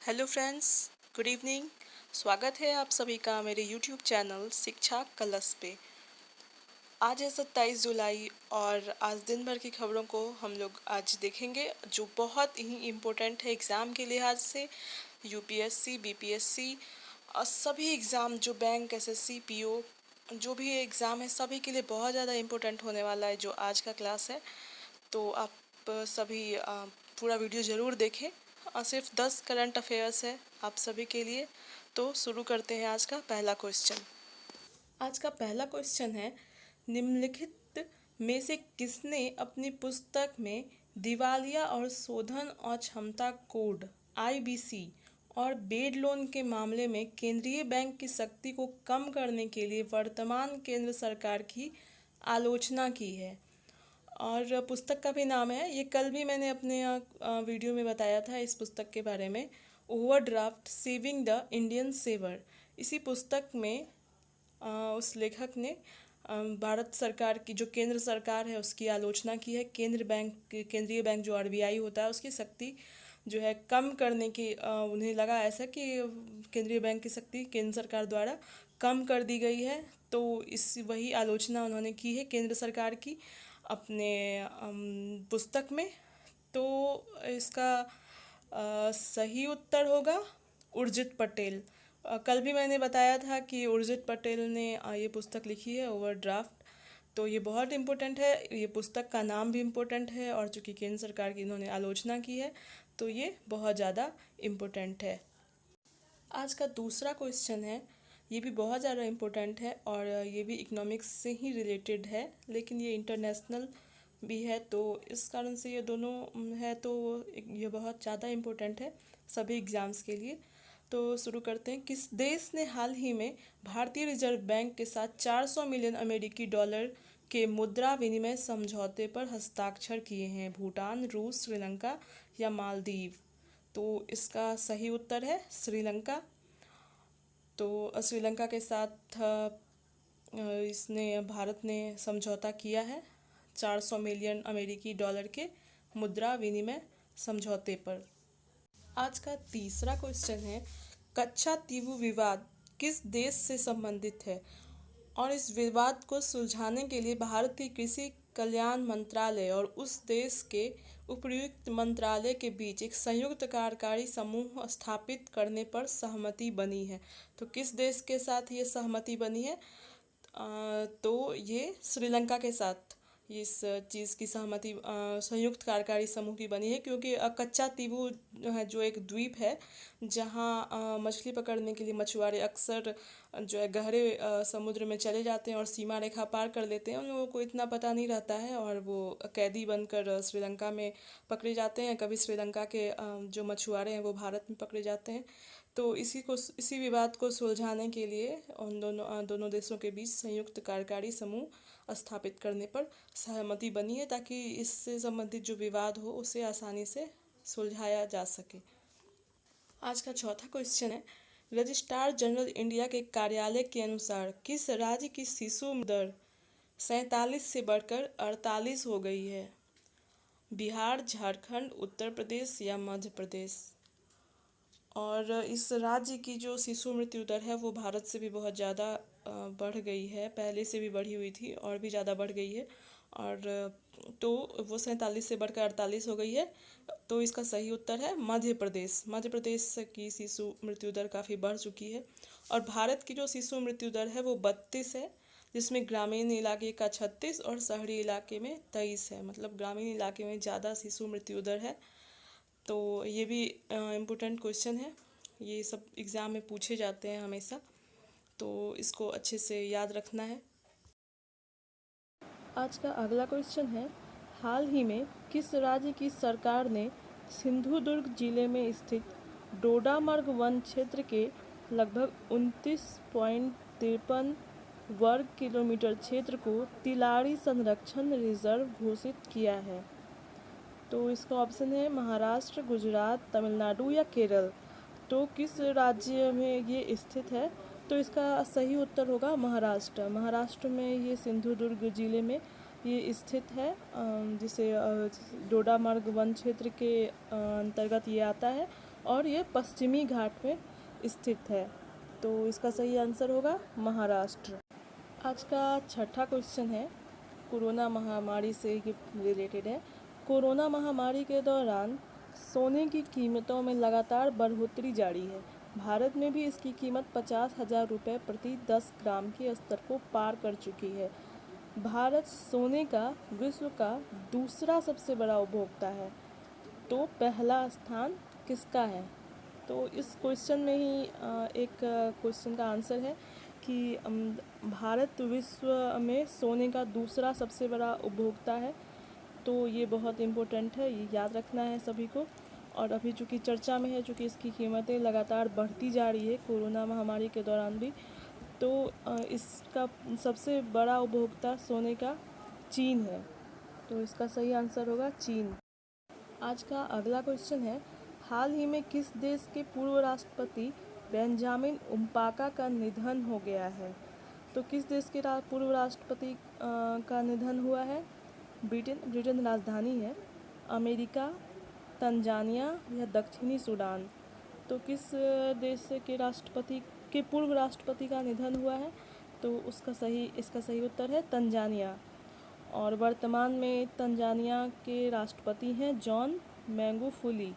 Hello friends, good evening. स्वागत है आप सभी का मेरे यूट्यूब चैनल शिक्षा कलश पे। आज है 27 जुलाई और आज दिन भर की खबरों को हम लोग आज देखेंगे जो बहुत ही इम्पोर्टेंट है एग्ज़ाम के लिहाज से। यूपीएससी, बीपीएससी और सभी एग्ज़ाम जो बैंक, एसएससी, पीओ जो भी एग्ज़ाम है सभी के लिए बहुत ज़्यादा इम्पोर्टेंट होने वाला है जो आज का क्लास है। तो आप सभी पूरा वीडियो ज़रूर देखें। सिर्फ 10 करंट अफेयर्स है आप सभी के लिए। तो शुरू करते हैं आज का पहला क्वेश्चन। आज का पहला क्वेश्चन है, निम्नलिखित में से किसने अपनी पुस्तक में दिवालिया और शोधन अक्षमता कोड आईबीसी और बेड लोन के मामले में केंद्रीय बैंक की शक्ति को कम करने के लिए वर्तमान केंद्र सरकार की आलोचना की है। और पुस्तक का भी नाम है, ये कल भी मैंने अपने वीडियो में बताया था इस पुस्तक के बारे में, overdraft saving the Indian saver. इसी पुस्तक में उस लेखक ने भारत सरकार की जो केंद्र सरकार है उसकी आलोचना की है। केंद्रीय बैंक जो आरबीआई होता है उसकी शक्ति जो है कम करने की उन्हें लगा ऐसा कि केंद्रीय बैंक की शक्ति केंद्र सरकार द्वारा कम कर दी गई है। तो इस वही आलोचना उन्होंने की है केंद्र सरकार की अपने पुस्तक में। तो इसका सही उत्तर होगा उर्जित पटेल। कल भी मैंने बताया था कि उर्जित पटेल ने ये पुस्तक लिखी है ओवरड्राफ्ट। तो ये बहुत इम्पोर्टेंट है, ये पुस्तक का नाम भी इम्पोर्टेंट है और चूँकि केंद्र सरकार की इन्होंने आलोचना की है तो ये बहुत ज़्यादा इम्पोर्टेंट है। आज का दूसरा क्वेश्चन है, ये भी बहुत ज़्यादा इम्पोर्टेंट है और ये भी इकोनॉमिक्स से ही रिलेटेड है लेकिन ये इंटरनेशनल भी है। तो इस कारण से ये दोनों है तो ये बहुत ज़्यादा इम्पोर्टेंट है सभी एग्ज़ाम्स के लिए। तो शुरू करते हैं। किस देश ने हाल ही में भारतीय रिजर्व बैंक के साथ 400 मिलियन अमेरिकी डॉलर के मुद्रा विनिमय समझौते पर हस्ताक्षर किए हैं? भूटान, रूस, श्रीलंका या मालदीव? तो इसका सही उत्तर है श्रीलंका। तो श्रीलंका के साथ इसने भारत ने समझौता किया है 400 मिलियन अमेरिकी डॉलर के मुद्रा विनिमय समझौते पर। आज का तीसरा क्वेश्चन है, कच्चा तीवु विवाद किस देश से संबंधित है और इस विवाद को सुलझाने के लिए भारतीय कृषि कल्याण मंत्रालय और उस देश के उपर्युक्त मंत्रालय के बीच एक संयुक्त कार्यकारी समूह स्थापित करने पर सहमति बनी है? तो किस देश के साथ ये सहमति बनी है? तो ये श्रीलंका के साथ इस चीज़ की सहमति संयुक्त कार्यकारी समूह की बनी है क्योंकि कच्चा तीवु है जो एक द्वीप है जहाँ मछली पकड़ने के लिए मछुआरे अक्सर जो है गहरे समुद्र में चले जाते हैं और सीमा रेखा पार कर लेते हैं। उन लोगों को इतना पता नहीं रहता है और वो कैदी बनकर श्रीलंका में पकड़े जाते हैं। कभी श्रीलंका के जो मछुआरे हैं वो भारत में पकड़े जाते हैं। तो इसी विवाद को सुलझाने के लिए उन दोनों देशों के बीच संयुक्त कार्यकारी समूह स्थापित करने पर सहमति बनी है ताकि इससे संबंधित जो विवाद हो उसे आसानी से सुलझाया जा सके। आज का चौथा क्वेश्चन है, रजिस्ट्रार जनरल इंडिया के कार्यालय के अनुसार किस राज्य की शिशु दर 47 से बढ़कर 48 हो गई है? बिहार, झारखंड, उत्तर प्रदेश या मध्य प्रदेश? और इस राज्य की जो शिशु मृत्यु दर है वो भारत से भी बहुत ज़्यादा बढ़ गई है, पहले से भी बढ़ी हुई थी और भी ज़्यादा बढ़ गई है। और तो वो 47 से बढ़कर 48 हो गई है। तो इसका सही उत्तर है मध्य प्रदेश। मध्य प्रदेश की शिशु मृत्यु दर काफ़ी बढ़ चुकी है। और भारत की जो शिशु मृत्यु दर है वो 32 है, जिसमें ग्रामीण इलाके का 36 और शहरी इलाके में 23 है। मतलब ग्रामीण इलाके में ज़्यादा शिशु मृत्यु दर है। तो ये भी इम्पोर्टेंट क्वेश्चन है, ये सब एग्ज़ाम में पूछे जाते हैं हमेशा, तो इसको अच्छे से याद रखना है। आज का अगला क्वेश्चन है, हाल ही में किस राज्य की सरकार ने सिंधुदुर्ग जिले में स्थित डोडामर्ग वन क्षेत्र के लगभग 29.53 वर्ग किलोमीटर क्षेत्र को तिलारी संरक्षण रिजर्व घोषित किया है? तो इसका ऑप्शन है महाराष्ट्र, गुजरात, तमिलनाडु या केरल। तो किस राज्य में ये स्थित है? तो इसका सही उत्तर होगा महाराष्ट्र। महाराष्ट्र में ये सिंधुदुर्ग जिले में ये स्थित है, जिसे डोडामर्ग वन क्षेत्र के अंतर्गत ये आता है। और ये पश्चिमी घाट में स्थित है। तो इसका सही आंसर होगा महाराष्ट्र। आज का छठा क्वेश्चन है, कोरोना महामारी से ये रिलेटेड है। कोरोना महामारी के दौरान सोने की कीमतों में लगातार बढ़ोतरी जारी है। भारत में भी इसकी कीमत 50,000 रुपये प्रति 10 ग्राम के स्तर को पार कर चुकी है। भारत सोने का विश्व का दूसरा सबसे बड़ा उपभोक्ता है, तो पहला स्थान किसका है? तो इस क्वेश्चन में ही एक क्वेश्चन का आंसर है कि भारत विश्व में सोने का दूसरा सबसे बड़ा उपभोक्ता है। तो ये बहुत इम्पोर्टेंट है, ये याद रखना है सभी को। और अभी चूँकि चर्चा में है, चूँकि इसकी कीमतें लगातार बढ़ती जा रही है कोरोना महामारी के दौरान भी, तो इसका सबसे बड़ा उपभोक्ता सोने का चीन है। तो इसका सही आंसर होगा चीन। आज का अगला क्वेश्चन है, हाल ही में किस देश के पूर्व राष्ट्रपति बेंजामिन उम्पाका का निधन हो गया है? तो किस देश के पूर्व राष्ट्रपति का निधन हुआ है? ब्रिटेन राजधानी है, अमेरिका, तंजानिया या दक्षिणी सूडान? तो किस देश के राष्ट्रपति के पूर्व राष्ट्रपति का निधन हुआ है? तो इसका सही उत्तर है तंजानिया। और वर्तमान में तंजानिया के राष्ट्रपति हैं जॉन मैगुफुली।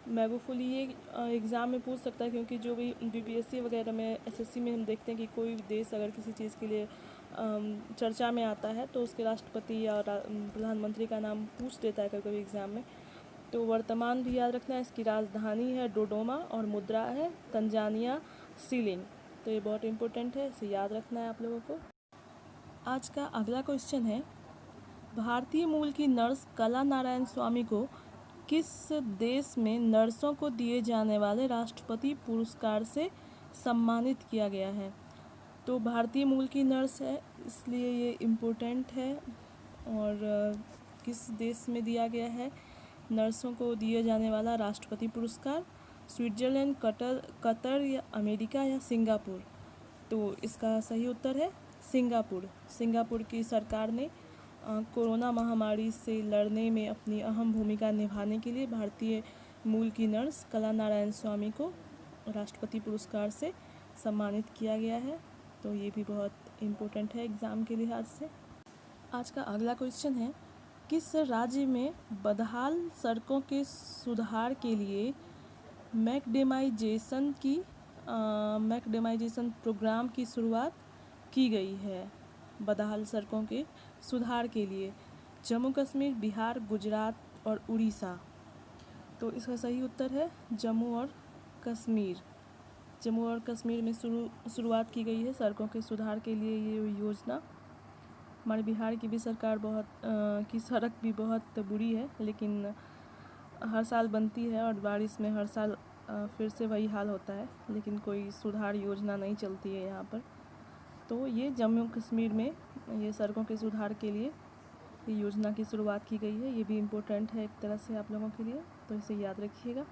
ये एग्ज़ाम में पूछ सकता है, क्योंकि जो भी बीपीएससी वगैरह में, एसएससी में हम देखते हैं कि कोई देश अगर किसी चीज़ के लिए चर्चा में आता है तो उसके राष्ट्रपति या प्रधानमंत्री का नाम पूछ देता है कभी कभी एग्ज़ाम में। तो वर्तमान भी याद रखना है, इसकी राजधानी है डोडोमा और मुद्रा है तंजानिया सीलिंग। तो ये बहुत इम्पोर्टेंट है, इसे याद रखना है आप लोगों को। आज का अगला क्वेश्चन है, भारतीय मूल की नर्स कला नारायण स्वामी को किस देश में नर्सों को दिए जाने वाले राष्ट्रपति पुरस्कार से सम्मानित किया गया है? तो भारतीय मूल की नर्स है, इसलिए ये इम्पोर्टेंट है। और किस देश में दिया गया है नर्सों को दिए जाने वाला राष्ट्रपति पुरस्कार? स्विट्ज़रलैंड, कतर या अमेरिका या सिंगापुर? तो इसका सही उत्तर है सिंगापुर। सिंगापुर की सरकार ने कोरोना महामारी से लड़ने में अपनी अहम भूमिका निभाने के लिए भारतीय मूल की नर्स कला नारायण स्वामी को राष्ट्रपति पुरस्कार से सम्मानित किया गया है। तो ये भी बहुत इम्पोर्टेंट है एग्ज़ाम के लिहाज से। आज का अगला क्वेश्चन है, किस राज्य में बदहाल सड़कों के सुधार के लिए मैकडेमाइजेशन प्रोग्राम की शुरुआत की गई है? बदहाल सड़कों के सुधार के लिए जम्मू कश्मीर, बिहार, गुजरात और उड़ीसा? तो इसका सही उत्तर है जम्मू और कश्मीर। जम्मू और कश्मीर में शुरुआत की गई है सड़कों के सुधार के लिए ये योजना। हमारे बिहार की भी सरकार की सड़क भी बहुत बुरी है, लेकिन हर साल बनती है और बारिश में हर साल फिर से वही हाल होता है, लेकिन कोई सुधार योजना नहीं चलती है यहाँ पर। तो ये जम्मू कश्मीर में ये सड़कों के सुधार के लिए ये योजना की शुरुआत की गई है। ये भी इम्पोर्टेंट है एक तरह से आप लोगों के लिए, तो इसे याद रखिएगा।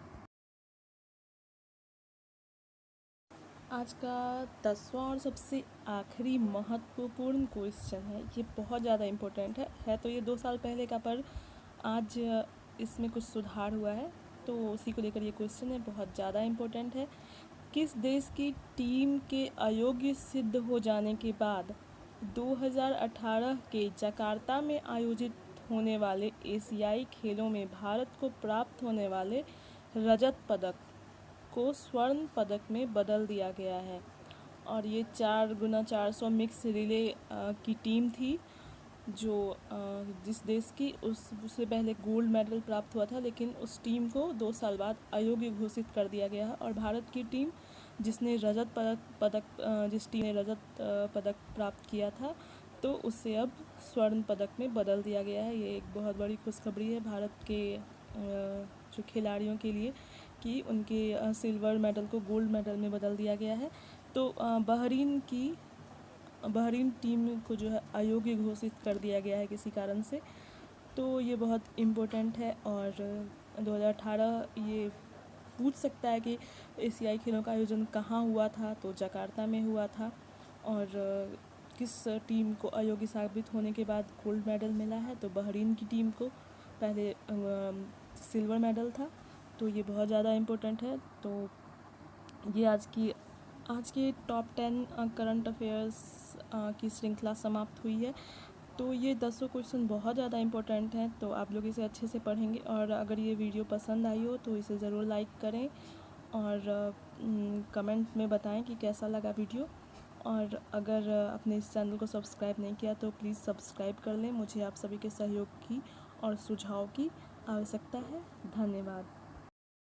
आज का 10वां और सबसे आखिरी महत्वपूर्ण क्वेश्चन है, ये बहुत ज़्यादा इम्पोर्टेंट है तो ये 2 साल पहले का, पर आज इसमें कुछ सुधार हुआ है, तो उसी को लेकर ये क्वेश्चन है, बहुत ज़्यादा इम्पोर्टेंट है। किस देश की टीम के अयोग्य सिद्ध हो जाने के बाद 2018 के जकार्ता में आयोजित होने वाले एशियाई खेलों में भारत को प्राप्त होने वाले रजत पदक को स्वर्ण पदक में बदल दिया गया है? और ये 4x400 मिक्स रिले की टीम थी, जो जिस देश की उससे पहले गोल्ड मेडल प्राप्त हुआ था, लेकिन उस टीम को 2 साल बाद अयोग्य घोषित कर दिया गया है। और भारत की टीम जिस टीम ने रजत पदक प्राप्त किया था, तो उससे अब स्वर्ण पदक में बदल दिया गया है। ये एक बहुत बड़ी खुशखबरी है भारत के जो खिलाड़ियों के लिए, कि उनके सिल्वर मेडल को गोल्ड मेडल में बदल दिया गया है। तो बहरीन टीम को जो है अयोग्य घोषित कर दिया गया है किसी कारण से। तो ये बहुत इम्पोर्टेंट है। और 2018 ये पूछ सकता है कि एशियाई खेलों का आयोजन कहाँ हुआ था, तो जकार्ता में हुआ था। और किस टीम को अयोग्य साबित होने के बाद गोल्ड मेडल मिला है, तो बहरीन की टीम को पहले सिल्वर मेडल था तो ये बहुत ज़्यादा इम्पोर्टेंट है। तो ये आज की टॉप 10 करंट अफेयर्स की श्रृंखला समाप्त हुई है। तो ये 10 क्वेश्चन बहुत ज़्यादा इम्पोर्टेंट हैं, तो आप लोग इसे अच्छे से पढ़ेंगे। और अगर ये वीडियो पसंद आई हो तो इसे ज़रूर लाइक करें और कमेंट में बताएं कि कैसा लगा वीडियो। और अगर आपने इस चैनल को सब्सक्राइब नहीं किया तो प्लीज़ सब्सक्राइब कर लें। मुझे आप सभी के सहयोग की और सुझाव की आवश्यकता है। धन्यवाद।